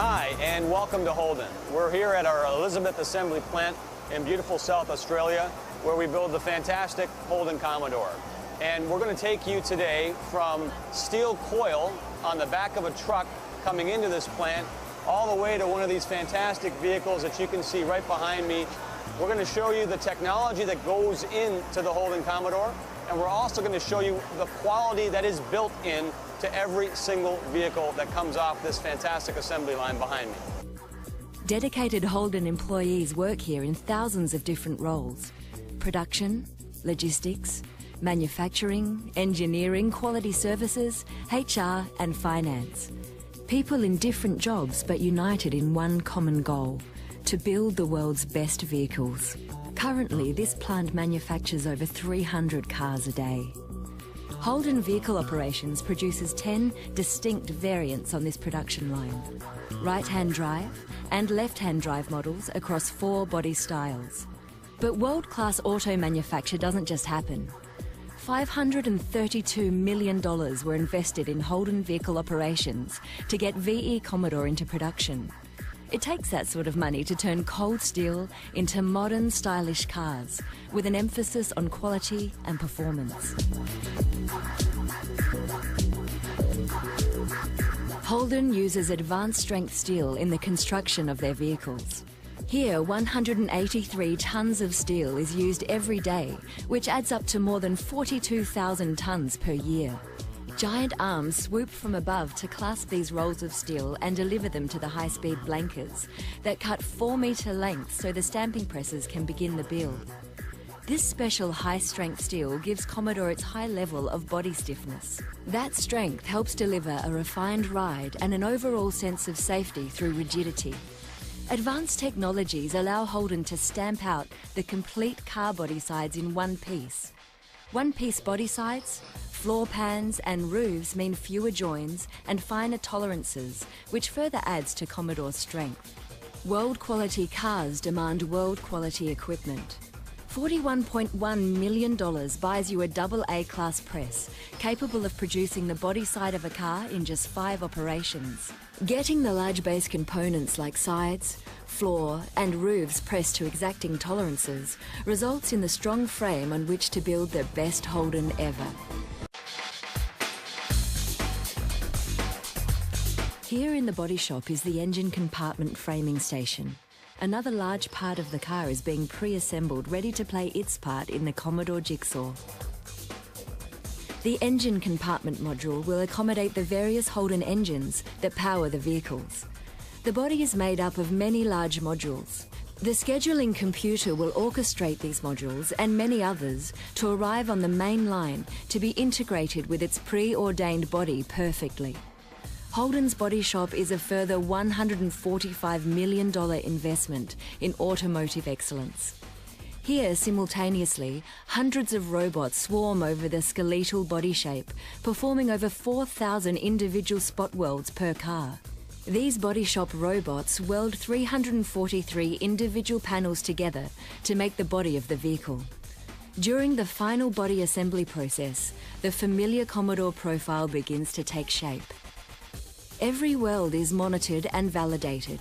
Hi, and welcome to Holden. We're here at our Elizabeth Assembly Plant in beautiful South Australia, where we build the fantastic Holden Commodore. And we're going to take you today from steel coil on the back of a truck coming into this plant all the way to one of these fantastic vehicles that you can see right behind me. We're going to show you the technology that goes into the Holden Commodore, and we're also going to show you the quality that is built in to every single vehicle that comes off this fantastic assembly line behind me. Dedicated Holden employees work here in thousands of different roles: production, logistics, manufacturing, engineering, quality services, HR and finance. People in different jobs but united in one common goal: to build the world's best vehicles. Currently, this plant manufactures over 300 cars a day. Holden Vehicle Operations produces 10 distinct variants on this production line: right-hand drive and left-hand drive models across 4 body styles. But world-class auto manufacture doesn't just happen. $532 million were invested in Holden Vehicle Operations to get VE Commodore into production. It takes that sort of money to turn cold steel into modern, stylish cars, with an emphasis on quality and performance. Holden uses advanced strength steel in the construction of their vehicles. Here, 183 tons of steel is used every day, which adds up to more than 42,000 tons per year. Giant arms swoop from above to clasp these rolls of steel and deliver them to the high-speed blankers that cut 4-metre lengths so the stamping presses can begin the build. This special high-strength steel gives Commodore its high level of body stiffness. That strength helps deliver a refined ride and an overall sense of safety through rigidity. Advanced technologies allow Holden to stamp out the complete car body sides in one piece. One-piece body sides, floor pans and roofs mean fewer joins and finer tolerances, which further adds to Commodore's strength. World-quality cars demand world-quality equipment. $41.1 million buys you a AA class press, capable of producing the body side of a car in just 5 operations. Getting the large base components like sides, floor and roofs pressed to exacting tolerances results in the strong frame on which to build the best Holden ever. Here in the body shop is the engine compartment framing station. Another large part of the car is being pre-assembled, ready to play its part in the Commodore jigsaw. The engine compartment module will accommodate the various Holden engines that power the vehicles. The body is made up of many large modules. The scheduling computer will orchestrate these modules and many others to arrive on the main line to be integrated with its preordained body perfectly. Holden's body shop is a further $145 million investment in automotive excellence. Here, simultaneously, hundreds of robots swarm over the skeletal body shape, performing over 4,000 individual spot welds per car. These body shop robots weld 343 individual panels together to make the body of the vehicle. During the final body assembly process, the familiar Commodore profile begins to take shape. Every weld is monitored and validated.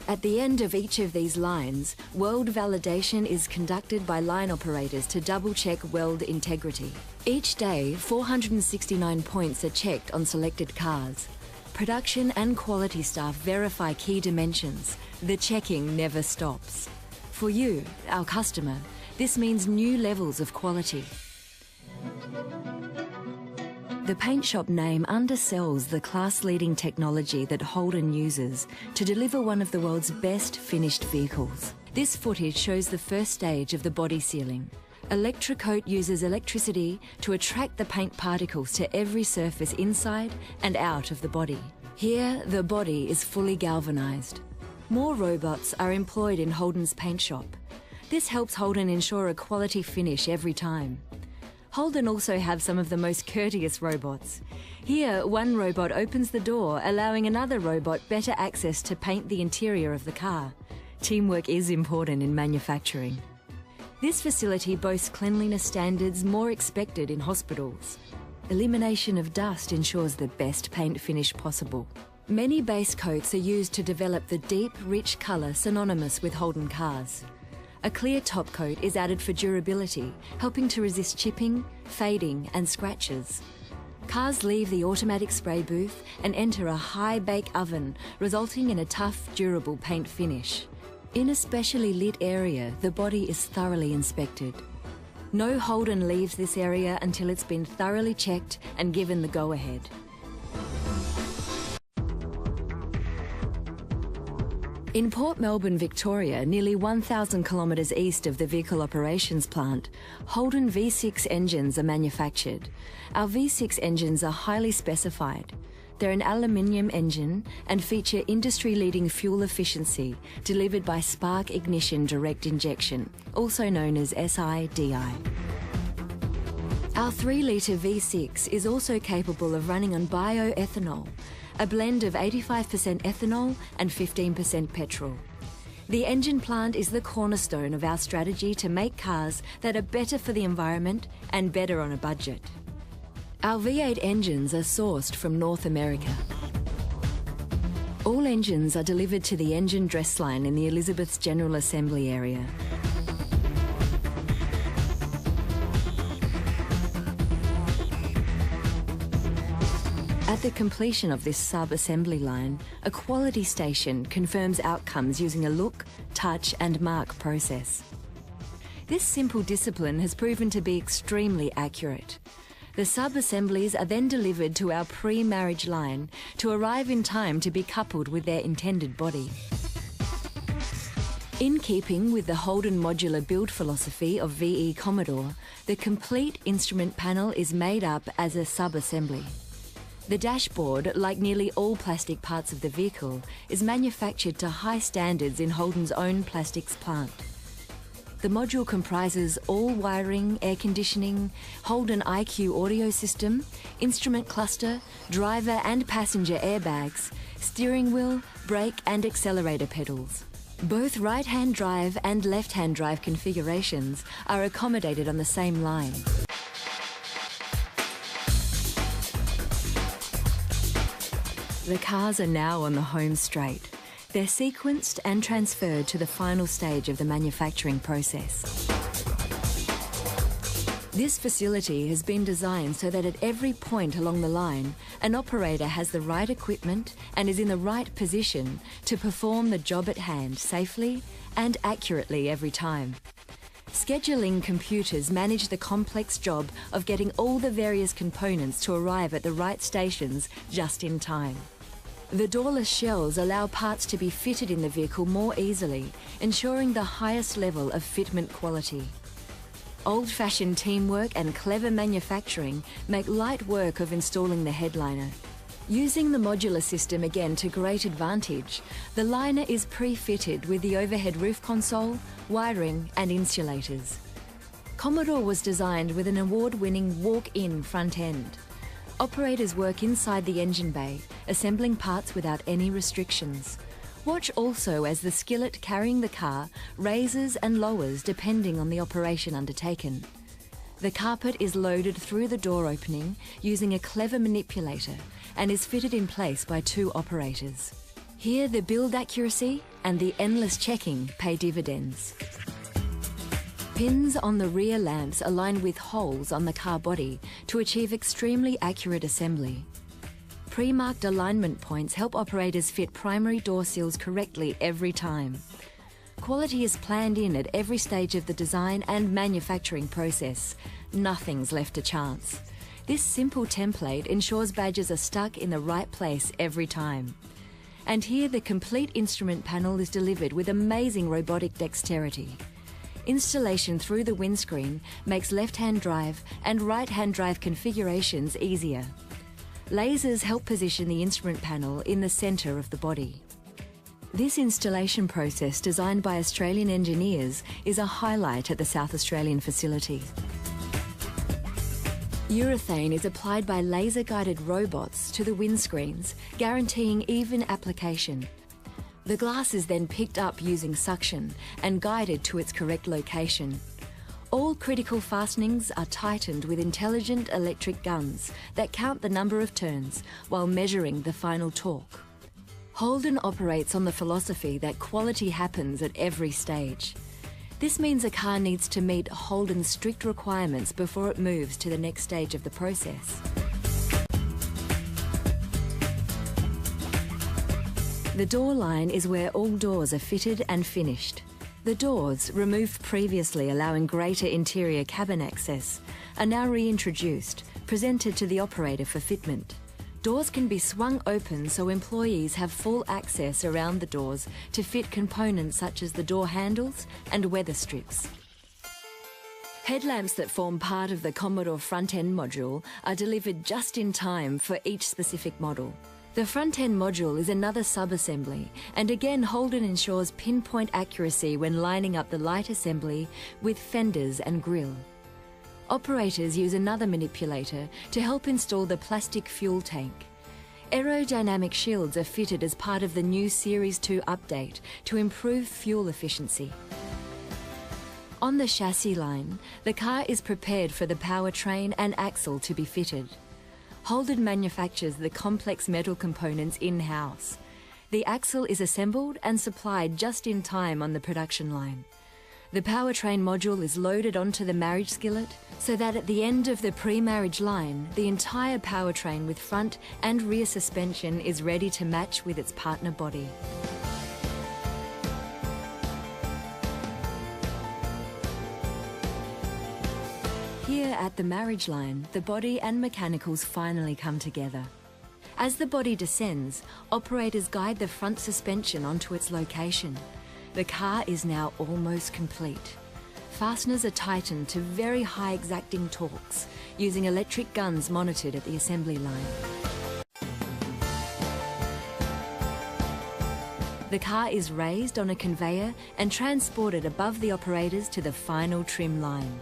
At the end of each of these lines, weld validation is conducted by line operators to double-check weld integrity. Each day, 469 points are checked on selected cars. Production and quality staff verify key dimensions. The checking never stops. For you, our customer, this means new levels of quality. The paint shop name undersells the class-leading technology that Holden uses to deliver one of the world's best finished vehicles. This footage shows the first stage of the body sealing. Electrocoat uses electricity to attract the paint particles to every surface inside and out of the body. Here, the body is fully galvanized. More robots are employed in Holden's paint shop. This helps Holden ensure a quality finish every time. Holden also have some of the most courteous robots. Here, one robot opens the door, allowing another robot better access to paint the interior of the car. Teamwork is important in manufacturing. This facility boasts cleanliness standards more expected in hospitals. Elimination of dust ensures the best paint finish possible. Many base coats are used to develop the deep, rich colour synonymous with Holden cars. A clear top coat is added for durability, helping to resist chipping, fading and scratches. Cars leave the automatic spray booth and enter a high bake oven, resulting in a tough, durable paint finish. In a specially lit area, the body is thoroughly inspected. No Holden leaves this area until it's been thoroughly checked and given the go-ahead. In Port Melbourne, Victoria, nearly 1,000 kilometres east of the vehicle operations plant, Holden V6 engines are manufactured. Our V6 engines are highly specified. They're an aluminium engine and feature industry-leading fuel efficiency delivered by spark ignition direct injection, also known as SIDI. Our 3-litre V6 is also capable of running on bioethanol, a blend of 85% ethanol and 15% petrol. The engine plant is the cornerstone of our strategy to make cars that are better for the environment and better on a budget. Our V8 engines are sourced from North America. All engines are delivered to the engine dress line in the Elizabeth's General Assembly area. At the completion of this sub-assembly line, a quality station confirms outcomes using a look, touch and mark process. This simple discipline has proven to be extremely accurate. The sub-assemblies are then delivered to our pre-marriage line to arrive in time to be coupled with their intended body. In keeping with the Holden modular build philosophy of VE Commodore, the complete instrument panel is made up as a sub-assembly. The dashboard, like nearly all plastic parts of the vehicle, is manufactured to high standards in Holden's own plastics plant. The module comprises all wiring, air conditioning, Holden IQ audio system, instrument cluster, driver and passenger airbags, steering wheel, brake and accelerator pedals. Both right-hand drive and left-hand drive configurations are accommodated on the same line. The cars are now on the home straight. They're sequenced and transferred to the final stage of the manufacturing process. This facility has been designed so that at every point along the line, an operator has the right equipment and is in the right position to perform the job at hand safely and accurately every time. Scheduling computers manage the complex job of getting all the various components to arrive at the right stations just in time. The doorless shells allow parts to be fitted in the vehicle more easily, ensuring the highest level of fitment quality. Old-fashioned teamwork and clever manufacturing make light work of installing the headliner. Using the modular system again to great advantage, the liner is pre-fitted with the overhead roof console, wiring and insulators. Commodore was designed with an award-winning walk-in front end. Operators work inside the engine bay, assembling parts without any restrictions. Watch also as the skillet carrying the car raises and lowers depending on the operation undertaken. The carpet is loaded through the door opening using a clever manipulator and is fitted in place by 2 operators. Here the build accuracy and the endless checking pay dividends. Pins on the rear lamps align with holes on the car body to achieve extremely accurate assembly. Pre-marked alignment points help operators fit primary door seals correctly every time. Quality is planned in at every stage of the design and manufacturing process. Nothing's left to chance. This simple template ensures badges are stuck in the right place every time. And here the complete instrument panel is delivered with amazing robotic dexterity. Installation through the windscreen makes left-hand drive and right-hand drive configurations easier. Lasers help position the instrument panel in the centre of the body. This installation process, designed by Australian engineers, is a highlight at the South Australian facility. Urethane is applied by laser-guided robots to the windscreens, guaranteeing even application. The glass is then picked up using suction and guided to its correct location. All critical fastenings are tightened with intelligent electric guns that count the number of turns while measuring the final torque. Holden operates on the philosophy that quality happens at every stage. This means a car needs to meet Holden's strict requirements before it moves to the next stage of the process. The door line is where all doors are fitted and finished. The doors, removed previously allowing greater interior cabin access, are now reintroduced, presented to the operator for fitment. Doors can be swung open so employees have full access around the doors to fit components such as the door handles and weather strips. Headlamps that form part of the Commodore front-end module are delivered just in time for each specific model. The front-end module is another sub-assembly, and again Holden ensures pinpoint accuracy when lining up the light assembly with fenders and grille. Operators use another manipulator to help install the plastic fuel tank. Aerodynamic shields are fitted as part of the new Series 2 update to improve fuel efficiency. On the chassis line, the car is prepared for the powertrain and axle to be fitted. Holden manufactures the complex metal components in-house. The axle is assembled and supplied just in time on the production line. The powertrain module is loaded onto the marriage skillet so that at the end of the pre-marriage line, the entire powertrain with front and rear suspension is ready to match with its partner body. Here at the marriage line, the body and mechanicals finally come together. As the body descends, operators guide the front suspension onto its location. The car is now almost complete. Fasteners are tightened to very high exacting torques, using electric guns monitored at the assembly line. The car is raised on a conveyor and transported above the operators to the final trim line.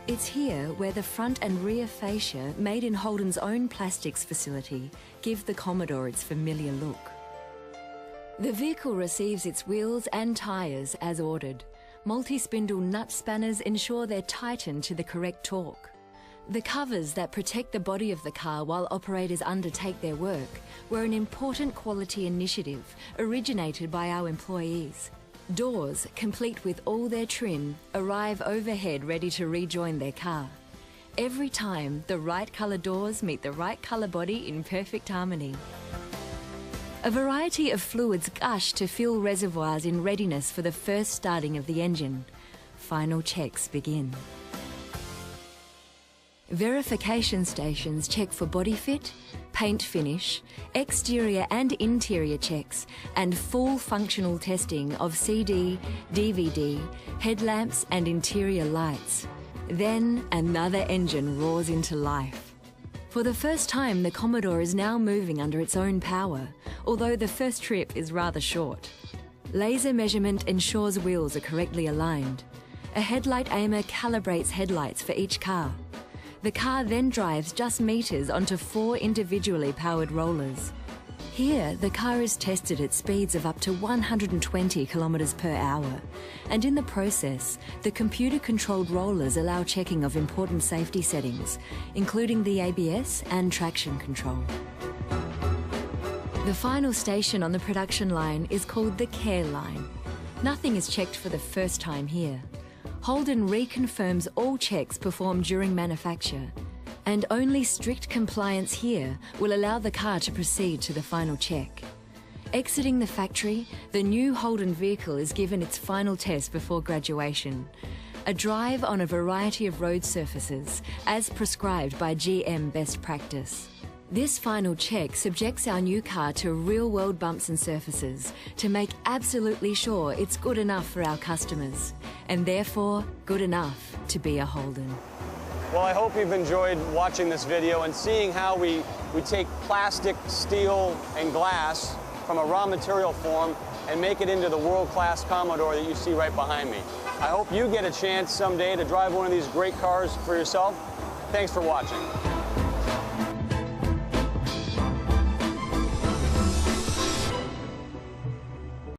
It's here where the front and rear fascia, made in Holden's own plastics facility, give the Commodore its familiar look. The vehicle receives its wheels and tyres as ordered. Multi-spindle nut spanners ensure they're tightened to the correct torque. The covers that protect the body of the car while operators undertake their work were an important quality initiative originated by our employees. Doors, complete with all their trim, arrive overhead ready to rejoin their car. Every time, the right colour doors meet the right colour body in perfect harmony. A variety of fluids gush to fill reservoirs in readiness for the first starting of the engine. Final checks begin. Verification stations check for body fit, paint finish, exterior and interior checks, and full functional testing of CD, DVD, headlamps and interior lights. Then another engine roars into life. For the first time, the Commodore is now moving under its own power, although the first trip is rather short. Laser measurement ensures wheels are correctly aligned. A headlight aimer calibrates headlights for each car. The car then drives just meters onto 4 individually powered rollers. Here, the car is tested at speeds of up to 120 kilometers per hour, and in the process, the computer-controlled rollers allow checking of important safety settings, including the ABS and traction control. The final station on the production line is called the care line. Nothing is checked for the first time here. Holden reconfirms all checks performed during manufacture, and only strict compliance here will allow the car to proceed to the final check. Exiting the factory, the new Holden vehicle is given its final test before graduation. A drive on a variety of road surfaces, as prescribed by GM best practice. This final check subjects our new car to real-world bumps and surfaces to make absolutely sure it's good enough for our customers, and therefore good enough to be a Holden. Well, I hope you've enjoyed watching this video and seeing how we take plastic, steel, and glass from a raw material form and make it into the world-class Commodore that you see right behind me. I hope you get a chance someday to drive one of these great cars for yourself. Thanks for watching.